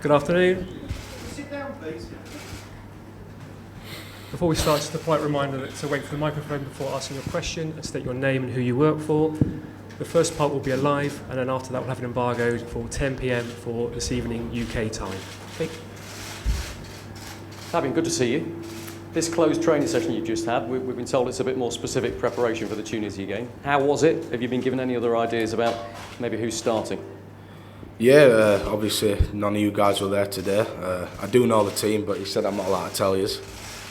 Good afternoon. Sit down, please. Before we start, just a polite reminder to wait for the microphone before asking your question and state your name and who you work for. The first part will be a live, and then after that we'll have it embargoed for 10 p.m. for this evening UK time. Okay. Fabian, good to see you. This closed training session you've just had, we've been told it's a bit more specific preparation for the Tunisia game. How was it? Have you been given any other ideas about maybe who's starting? Yeah, obviously none of you guys were there today. I do know the team, but he said I'm not allowed to tell you.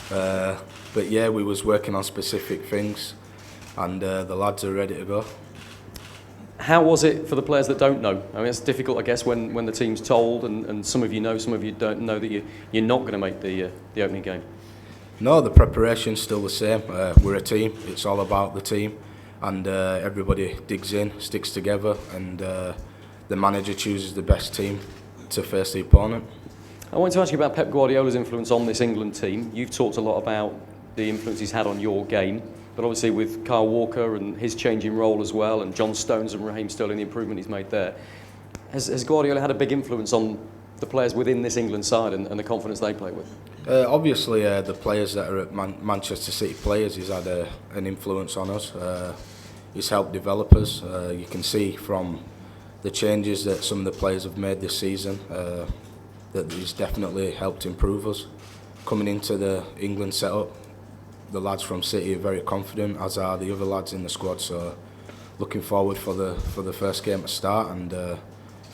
But yeah, we was working on specific things, and the lads are ready to go. How was it for the players that don't know? I mean, it's difficult, I guess, when the team's told, and some of you know, some of you don't know that you're not going to make the opening game. No, the preparation's still the same. We're a team. It's all about the team, and everybody digs in, sticks together, and the manager chooses the best team to face the opponent. I want to ask you about Pep Guardiola's influence on this England team. You've talked a lot about the influence he's had on your game, but obviously with Kyle Walker and his changing role as well, and John Stones and Raheem Sterling, the improvement he's made there, has Guardiola had a big influence on the players within this England side and the confidence they play with? Obviously, the players that are at Manchester City players, he's had an influence on us. He's helped develop us. You can see from the changes that some of the players have made this season that he's definitely helped improve us. Coming into the England setup, the lads from City are very confident, as are the other lads in the squad. So, looking forward for the first game to start, and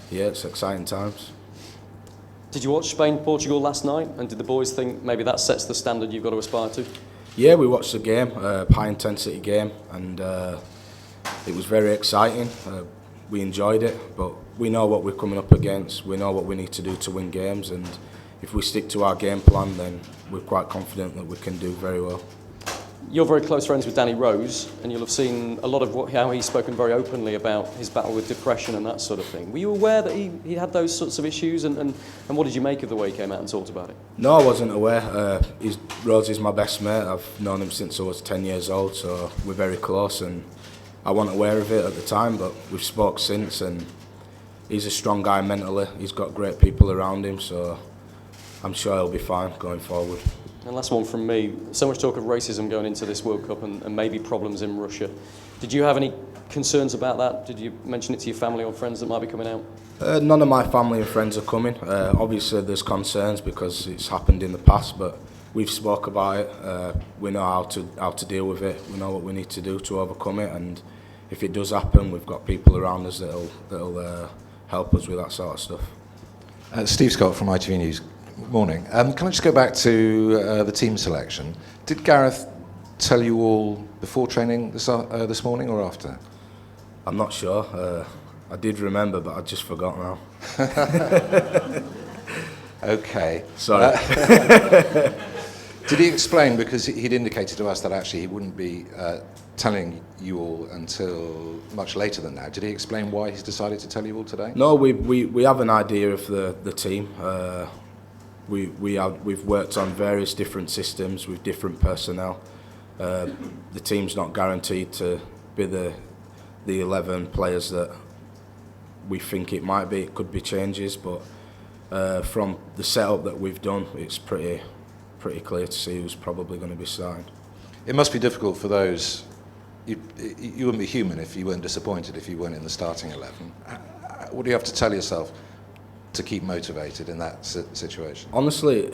yeah, it's exciting times. Did you watch Spain-Portugal last night, and did the boys think maybe that sets the standard you've got to aspire to? Yeah, we watched the game, high intensity game, and it was very exciting. We enjoyed it, but we know what we're coming up against. We know what we need to do to win games, and if we stick to our game plan, then we're quite confident that we can do very well. You're very close friends with Danny Rose, and you'll have seen a lot of how he's spoken very openly about his battle with depression and that sort of thing. Were you aware that he had those sorts of issues, and what did you make of the way he came out and talked about it? No, I wasn't aware. Rose is my best mate. I've known him since I was 10 years old, so we're very close, and I wasn't aware of it at the time, but we've spoke since, and he's a strong guy mentally. He's got great people around him, so I'm sure he'll be fine going forward. And last one from me. So much talk of racism going into this World Cup and maybe problems in Russia. Did you have any concerns about that? Did you mention it to your family or friends that might be coming out? None of my family and friends are coming. Obviously there's concerns because it's happened in the past, but we've spoke about it. We know how to deal with it. We know what we need to do to overcome it, and if it does happen, we've got people around us that'll help us with that sort of stuff. Steve Scott from ITV News. Morning. Can I just go back to the team selection? Did Gareth tell you all before training this morning or after? I'm not sure. I did remember, but I just forgot now. Okay. Sorry. Did he explain, because he'd indicated to us that actually he wouldn't be telling you all until much later than now. Did he explain why he's decided to tell you all today? No, we have an idea of the team. We've worked on various different systems with different personnel. The team's not guaranteed to be the 11 players that we think it might be. It could be changes, but from the setup that we've done, it's pretty clear to see who's probably going to be starting. It must be difficult for those. You wouldn't be human if you weren't disappointed if you weren't in the starting 11. What do you have to tell yourself to keep motivated in that situation? Honestly,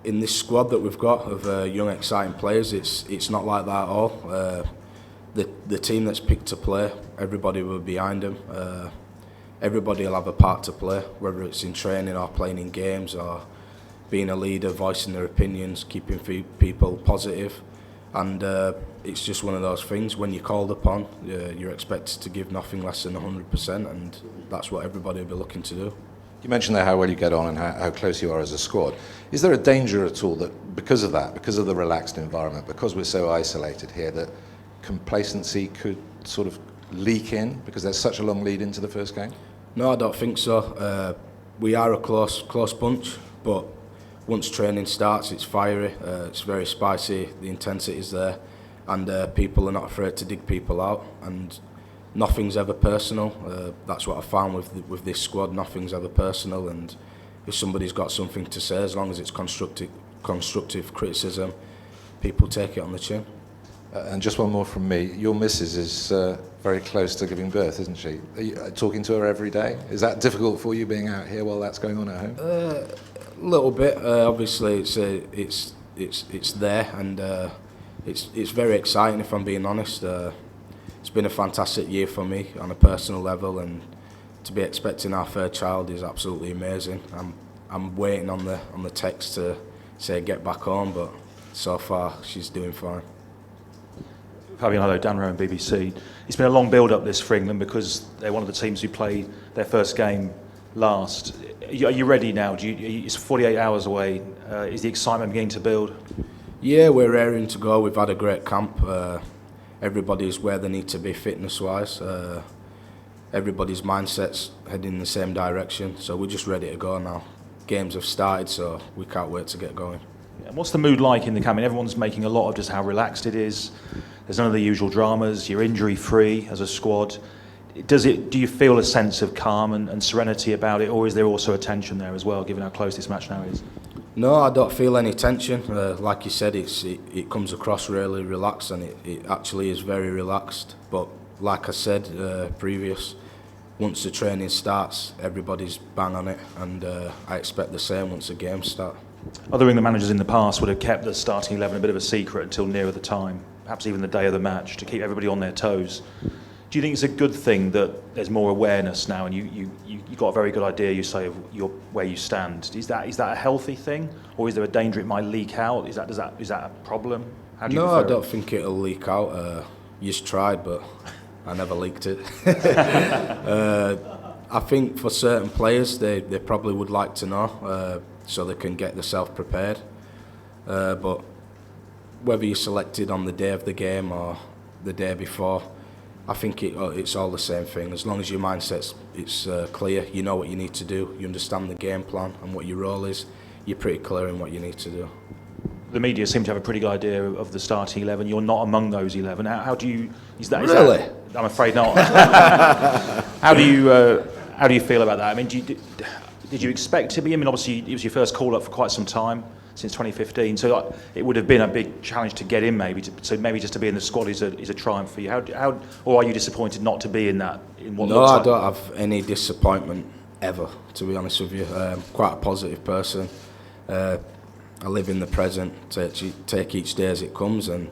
in this squad that we've got of young, exciting players, it's not like that at all. The team that's picked to play, everybody will be behind them. Everybody will have a part to play, whether it's in training or playing in games or being a leader, voicing their opinions, keeping people positive. And it's just one of those things. When you're called upon, you're expected to give nothing less than 100%, and that's what everybody will be looking to do. You mentioned there how well you get on and how close you are as a squad. Is there a danger at all that because of the relaxed environment, because we're so isolated here, that complacency could sort of leak in because there's such a long lead into the first game? No, I don't think so. We are a close bunch, but once training starts, it's fiery, it's very spicy, the intensity is there, and people are not afraid to dig people out, and nothing's ever personal. That's what I found with this squad. Nothing's ever personal, and if somebody's got something to say, as long as it's constructive criticism, people take it on the chin. And just one more from me. Your missus is very close to giving birth, isn't she? Are you talking to her every day? Is that difficult for you being out here while that's going on at home? A little bit. Obviously, it's there, and it's very exciting. If I'm being honest, it's been a fantastic year for me on a personal level, and to be expecting our third child is absolutely amazing. I'm waiting on the text to say get back home, but so far she's doing fine. Fabian, hello, Dan Rowan, BBC. It's been a long build-up this for England because they're one of the teams who played their first game last. Are you ready now? It's 48 hours away. Is the excitement beginning to build? Yeah, we're raring to go. We've had a great camp. Everybody's where they need to be fitness-wise. Everybody's mindset's heading in the same direction, so we're just ready to go now. Games have started, so we can't wait to get going. And what's the mood like in the camp? I mean, everyone's making a lot of just how relaxed it is. There's none of the usual dramas. You're injury-free as a squad. Do you feel a sense of calm and serenity about it, or is there also a tension there as well, given how close this match now is? No, I don't feel any tension. Like you said, it comes across really relaxed, and it actually is very relaxed. But like I said once the training starts, everybody's bang on it, and I expect the same once the games start. Other England managers in the past would have kept the starting 11 a bit of a secret until nearer the time, perhaps even the day of the match, to keep everybody on their toes. Do you think it's a good thing that there's more awareness now, and you got a very good idea, you say, of where you stand? Is that a healthy thing, or is there a danger it might leak out? Is that a problem? How do you No, I don't think it'll leak out. You just tried, but I never leaked it. I think for certain players, they probably would like to know, so they can get themselves prepared. But whether you're selected on the day of the game or the day before, I think it's all the same thing. As long as your mindset's clear, you know what you need to do, you understand the game plan and what your role is, you're pretty clear in what you need to do. The media seem to have a pretty good idea of the starting 11. You're not among those 11. How do you? Really? I'm afraid not. How do you feel about that? I mean, did you expect to be? I mean, obviously it was your first call up for quite some time, since 2015. So it would have been a big challenge to get in, maybe. So maybe just to be in the squad is a triumph for you. How or are you disappointed not to be in that? No, I don't have any disappointment ever, to be honest with you. I'm quite a positive person. I live in the present, take each day as it comes, and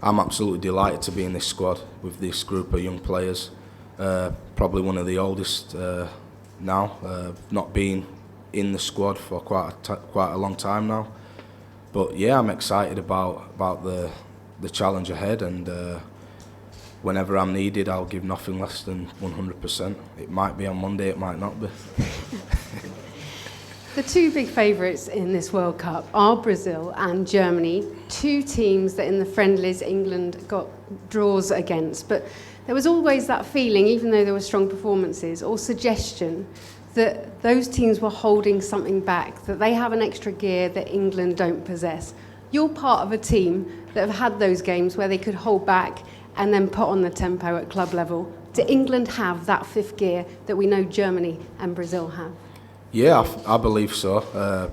I'm absolutely delighted to be in this squad with this group of young players. Probably one of the oldest now, not being in the squad for quite a long time now. But yeah, I'm excited about the challenge ahead, and whenever I'm needed, I'll give nothing less than 100%. It might be on Monday, it might not be. The two big favourites in this World Cup are Brazil and Germany, two teams that in the friendlies England got draws against. But there was always that feeling, even though there were strong performances, or suggestion that those teams were holding something back, that they have an extra gear that England don't possess. You're part of a team that have had those games where they could hold back and then put on the tempo at club level. Do England have that fifth gear that we know Germany and Brazil have? Yeah, I believe so.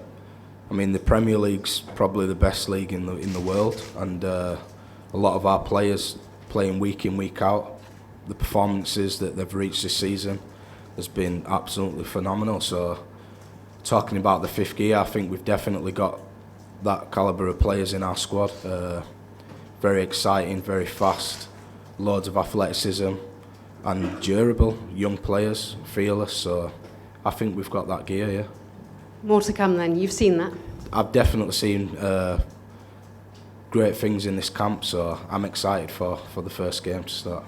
I mean, the Premier League's probably the best league in the world, and a lot of our players playing week in, week out. The performances that they've reached this season has been absolutely phenomenal. So, talking about the fifth gear, I think we've definitely got that calibre of players in our squad. Very exciting, very fast, loads of athleticism, and durable young players, fearless. So, I think we've got that gear, yeah. More to come then, you've seen that? I've definitely seen great things in this camp, so I'm excited for the first game to start.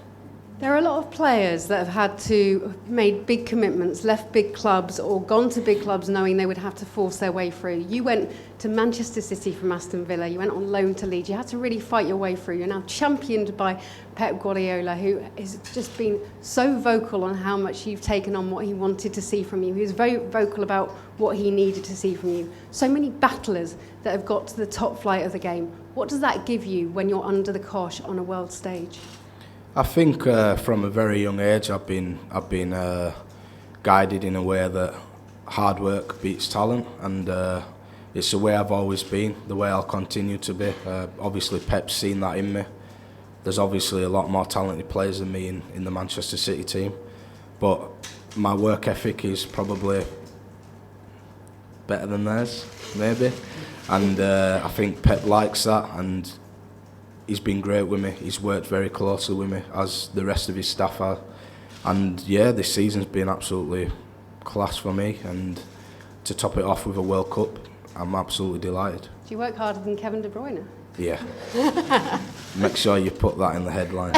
There are a lot of players that have had to made big commitments, left big clubs or gone to big clubs knowing they would have to force their way through. You went to Manchester City from Aston Villa, you went on loan to Leeds, you had to really fight your way through. You're now championed by Pep Guardiola, who has just been so vocal on how much you've taken on what he wanted to see from you. He was very vocal about what he needed to see from you. So many battlers that have got to the top flight of the game. What does that give you when you're under the cosh on a world stage? I think from a very young age, I've been guided in a way that hard work beats talent, and it's the way I've always been, the way I'll continue to be. Obviously Pep's seen that in me. There's obviously a lot more talented players than me in the Manchester City team, but my work ethic is probably better than theirs, maybe. And I think Pep likes that, and he's been great with me. He's worked very closely with me, as the rest of his staff are. And yeah, this season's been absolutely class for me, and to top it off with a World Cup, I'm absolutely delighted. Do you work harder than Kevin De Bruyne? Yeah. Make sure you put that in the headline.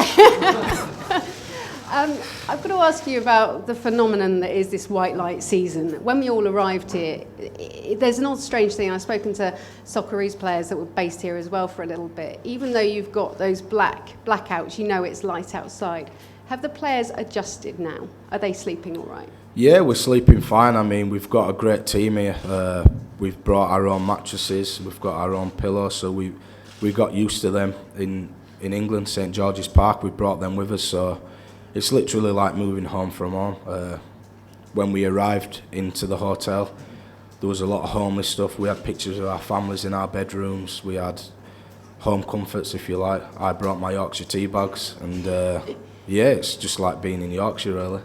I've got to ask you about the phenomenon that is this white light season. When we all arrived here, there's an odd strange thing. I've spoken to Socceroos players that were based here as well for a little bit. Even though you've got those blackouts, you know it's light outside. Have the players adjusted now? Are they sleeping all right? Yeah, we're sleeping fine. I mean, we've got a great team here. We've brought our own mattresses. We've got our own pillows. So we got used to them in England, St George's Park. We brought them with us. So it's literally like moving home from home. When we arrived into the hotel, there was a lot of homely stuff. We had pictures of our families in our bedrooms. We had home comforts, if you like. I brought my Yorkshire tea bags, and yeah, it's just like being in Yorkshire, really.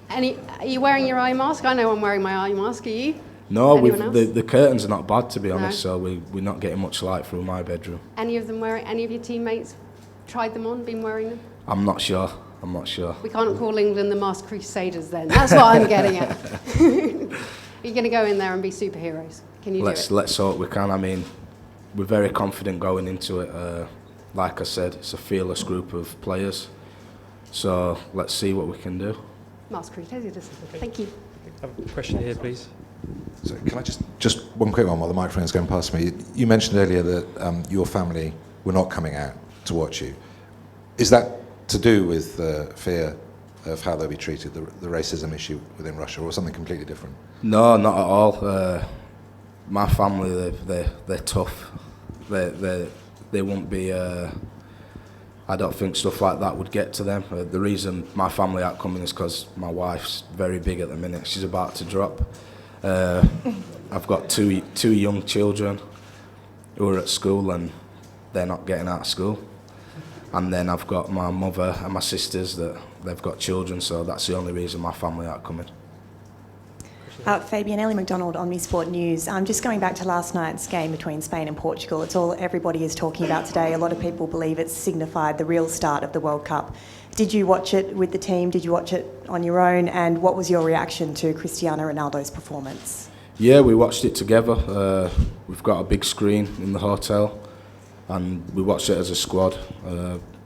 Are you wearing your eye mask? I know I'm wearing my eye mask. Are you? No, Anyone else? the curtains are not bad, to be honest. So we're not getting much light through my bedroom. Any of your teammates tried them on, been wearing them? I'm not sure. We can't call England the masked crusaders then. That's what I'm getting at. Are you going to go in there and be superheroes? Can you do it? Let's hope we can. I mean, we're very confident going into it. Like I said, it's a fearless group of players. So let's see what we can do. Masked crusaders. Thank you. I have a question here, please. So can I just one quick one while the microphone's going past me? You mentioned earlier that your family were not coming out to watch you. Is that to do with fear of how they'll be treated, the racism issue within Russia, or something completely different? No, not at all. My family, they're tough. They won't be. I don't think stuff like that would get to them. The reason my family aren't coming is because my wife's very big at the minute. She's about to drop. I've got two young children who are at school, and they're not getting out of school. And then I've got my mother and my sisters that they've got children, so that's the only reason my family aren't coming. Fabian, Ellie McDonald on Sport News. Just going back to last night's game between Spain and Portugal, it's all everybody is talking about today. A lot of people believe it signified the real start of the World Cup. Did you watch it with the team? Did you watch it on your own? And what was your reaction to Cristiano Ronaldo's performance? Yeah, we watched it together. We've got a big screen in the hotel, and we watched it as a squad.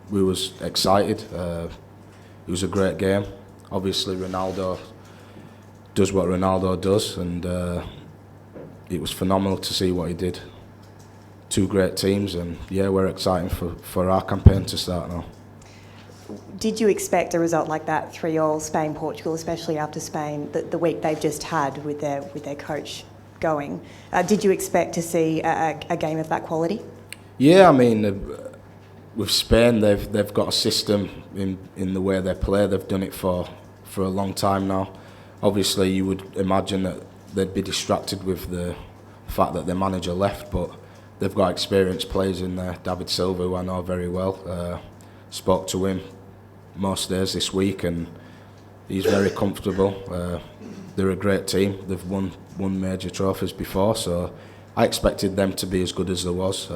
We was excited. It was a great game. Obviously, Ronaldo does what Ronaldo does, and it was phenomenal to see what he did. Two great teams, and yeah, we're excited for our campaign to start now. Did you expect a result like that, 3-3 Spain-Portugal, especially after Spain, the week they've just had with their coach going? Did you expect to see a game of that quality? Yeah, I mean, with Spain, they've got a system in the way they play. They've done it for a long time now. Obviously, you would imagine that they'd be distracted with the fact that their manager left, but they've got experienced players in there. David Silva, who I know very well, spoke to him most days this week, and he's very comfortable. They're a great team. They've won major trophies before, so I expected them to be as good as there was.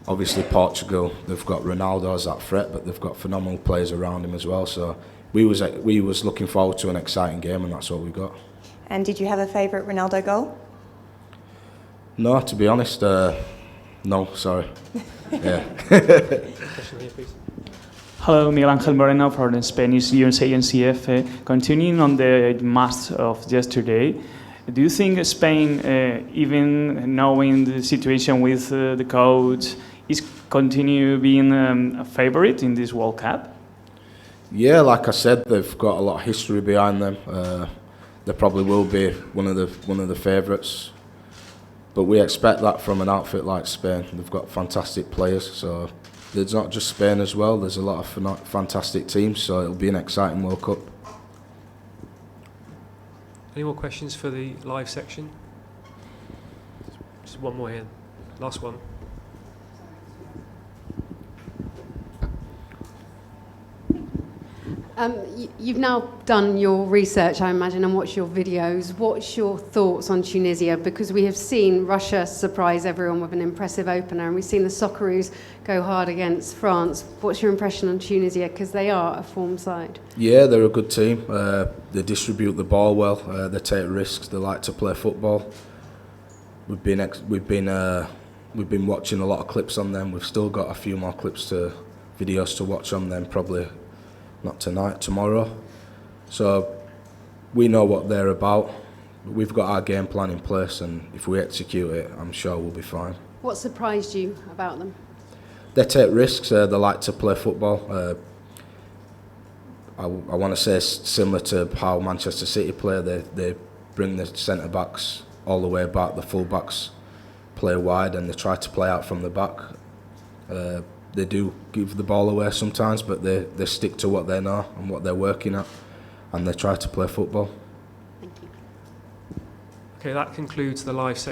Obviously, Portugal, they've got Ronaldo as that threat, but they've got phenomenal players around him as well. So we was looking forward to an exciting game, and that's what we got. And did you have a favourite Ronaldo goal? No, to be honest, no, sorry. Yeah. Question here, please. Hello, Miguel Ángel Moreno from the Spanish USA NCF. Continuing on the match of yesterday, do you think Spain, even knowing the situation with the coach, is continue being a favourite in this World Cup? Yeah, like I said, they've got a lot of history behind them. They probably will be one of the favourites, but we expect that from an outfit like Spain. They've got fantastic players, so there's not just Spain as well. There's a lot of fantastic teams, so it'll be an exciting World Cup. Any more questions for the live section? Just one more here. Last one. You've now done your research, I imagine, and watched your videos. What's your thoughts on Tunisia? Because we have seen Russia surprise everyone with an impressive opener, and we've seen the Socceroos go hard against France. What's your impression on Tunisia? Because they are a form side. Yeah, they're a good team. They distribute the ball well. They take risks. They like to play football. We've been watching a lot of clips on them. We've still got a few more videos to watch on them. Probably not tonight, tomorrow. So we know what they're about. We've got our game plan in place, and if we execute it, I'm sure we'll be fine. What surprised you about them? They take risks. They like to play football. I want to say similar to how Manchester City play. They bring the centre backs all the way back. The full backs play wide, and they try to play out from the back. They do give the ball away sometimes, but they stick to what they know and what they're working at, and they try to play football. Thank you. Okay, that concludes the live section.